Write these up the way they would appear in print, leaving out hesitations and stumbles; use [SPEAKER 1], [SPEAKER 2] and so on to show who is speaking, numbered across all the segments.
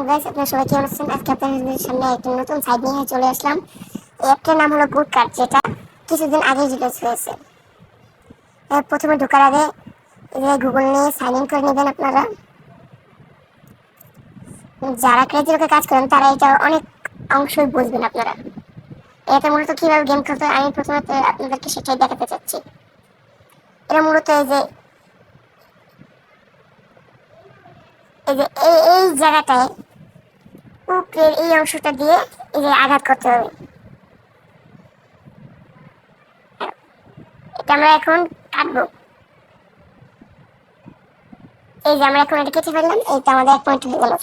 [SPEAKER 1] Guys, আপনারা সবাই কেমন আছেন? আজকে আপনাদের সামনে একটা নতুন সাইট নিয়ে চলে আসলাম। এই অ্যাপটার নাম হলো গুড কার্ড, যেটা কিছুদিন আগে রিলিজ হয়েছে। প্রথমে ঢোকার আগে গুগল নিয়ে সাইন ইন করে নেবেন আপনারা। যারা ক্রেজি লোকে কাজ করেন তারা এটা অনেক অংশই বুঝবেন আপনারা। এটা মূলত কিভাবে গেম খেলতে হয় আমি প্রথমে আপনাদেরকে সেটাই দেখাতে চাচ্ছি। এটা মূলত এই জায়গাটায় উপরের এই অংশটা দিয়ে আঘাত করতে হবে। এটা আমরা এখন কাটবো। এই যে আমরা এখন এটা কেটে ফেললাম, এইটা আমাদের 1 পয়েন্ট হয়ে গেল।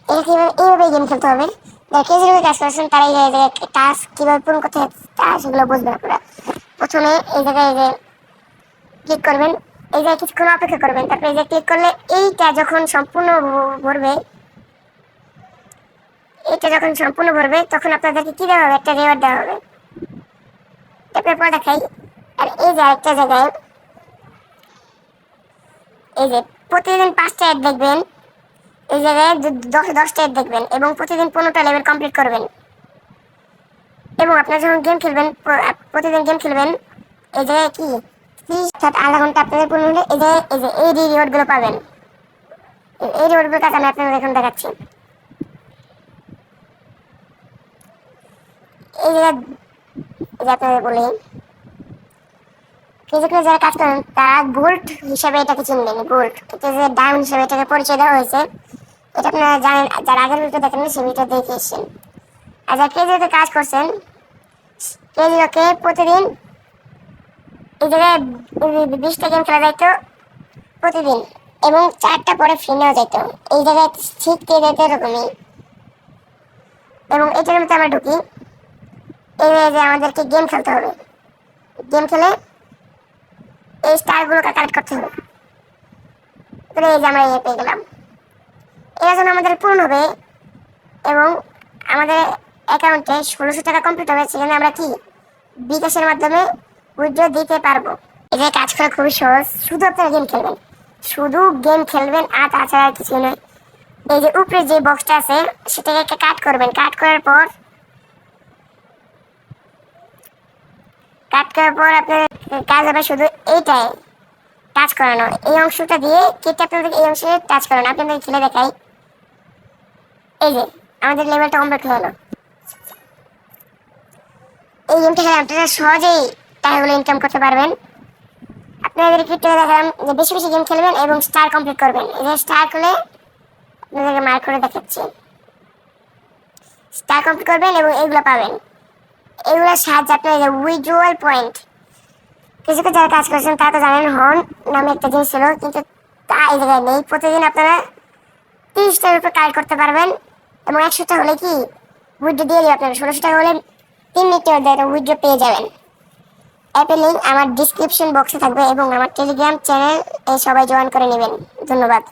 [SPEAKER 1] এটা কিভাবে এইভাবে গেম খেলতে হবে। যারা কেজিভাবে কাজ করছেন তারা এই জায়গায় টাস্ক কিভাবে পূরণ করতে হয় সেগুলো বুঝবেন আপনারা। প্রথমে এই জায়গায় ক্লিক করবেন, এই জায়গায় কিছুক্ষণ অপেক্ষা করবেন। তারপরে এই যে ক্লিক করলে এইটা যখন সম্পূর্ণ ভরবে, তখন আপনাদেরকে কি দেওয়া হবে, একটা রেওয়ার্ড দেওয়া হবে। তারপরে পর দেখাই। আর এই যে আরেকটা জায়গায় এই যে প্রতিদিন 5টা অ্যাড দেখবেন, এই জায়গায় 10টা অ্যাড দেখবেন এবং প্রতিদিন 15টা লেভেল কমপ্লিট করবেন। এবং আপনারা যখন গেম খেলবেন, প্রতিদিন গেম খেলবেন, এই জায়গায় কি 30 আধা ঘন্টা আপনাদের পূর্ণ হলে এই জায়গায় এই রিওয়ার্ডগুলো পাবেন। এই রিওয়ার্ডগুলোর কাজ আমি আপনাদের এখন দেখাচ্ছি। এই জায়গায় আপনাদের বলি, ফিজিক্যালি যারা কাজ করেন তারা গোল্ড হিসাবে এটাকে চিনবেন। গোল্ড এটা যে ডায়মন্ড হিসাবে এটাকে পরিচয় দেওয়া হয়েছে, এটা আপনারা জানেন। যারা আগের ভিডিও দেখেন সেই ভিডিও দেখে এসেছেন। আর যারা কেজিওতে কাজ করছেন, কেজিওকে প্রতিদিন এই জায়গায় 20টা গেম খেলা যাইতো প্রতিদিন, এবং 4টা পরে ফ্রি নেওয়া যাইতো। এই জায়গায় ঠিক কেজিওতে এরকমই। এবং এটার মধ্যে আমরা ঢুকি, এই যে আমাদেরকে গেম খেলতে হবে। গেম খেলে এই স্টারগুলোকে কালেক্ট করতে হবে। এই যে আমরা পেয়ে গেলাম। এর জন্য আমাদের পূরণ হবে এবং আমাদের অ্যাকাউন্টে 1600 টাকা কমপ্লিট হবে। সেখানে আমরা কি বিকাশের মাধ্যমে উইথড্র দিতে পারবো। এটা কাজ করা খুবই সহজ। শুধু আপনারা গেম খেলবেন, আর তাছাড়া আর কিছু নয়। এই যে উপরে যে বক্সটা আছে সেটাকে একটা কাট করবেন। কাট করার পর আপনার কাজ হবে শুধু এইটাই টাচ করানো। এই অংশটা দিয়ে কেটে আপনাদের এই অংশে টাচ করানো। আপনাদের খেলে দেখাই। এই যে আমাদের লেভেলটা কমপ্লিট হয়ে গেল। এই গেমটা খেলে আপনারা সহজেই টাকাগুলো ইনকাম করতে পারবেন। আপনাদেরকে একটু দেখালাম যে বেশি বেশি গেম খেলবেন এবং স্টার কমপ্লিট করবেন। এই যে স্টার করলে আপনাদেরকে মার্ক করে দেখাচ্ছি। স্টার কমপ্লিট করবেন এবং এইগুলো পাবেন। এগুলোর সাহায্যে আপনার উইথড্রয়াল পয়েন্ট, কিছু যারা কাজ করছেন তারা তো জানেন হর্ন নামে একটা জিনিস ছিল, কিন্তু তা এই জায়গায় নেই। প্রতিদিন আপনারা 30টার উপরে কালেক্ট করতে পারবেন এবং 100টা হলে কি উইথড্র দিয়ে দেবে। আপনারা 1600 টাকা হলে 3 মিনিটের মধ্যে উইথড্র পেয়ে যাবেন। অ্যাপের লিঙ্ক আমার ডিসক্রিপশন বক্সে থাকবে এবং আমার টেলিগ্রাম চ্যানেল সবাই জয়েন করে নেবেন। ধন্যবাদ।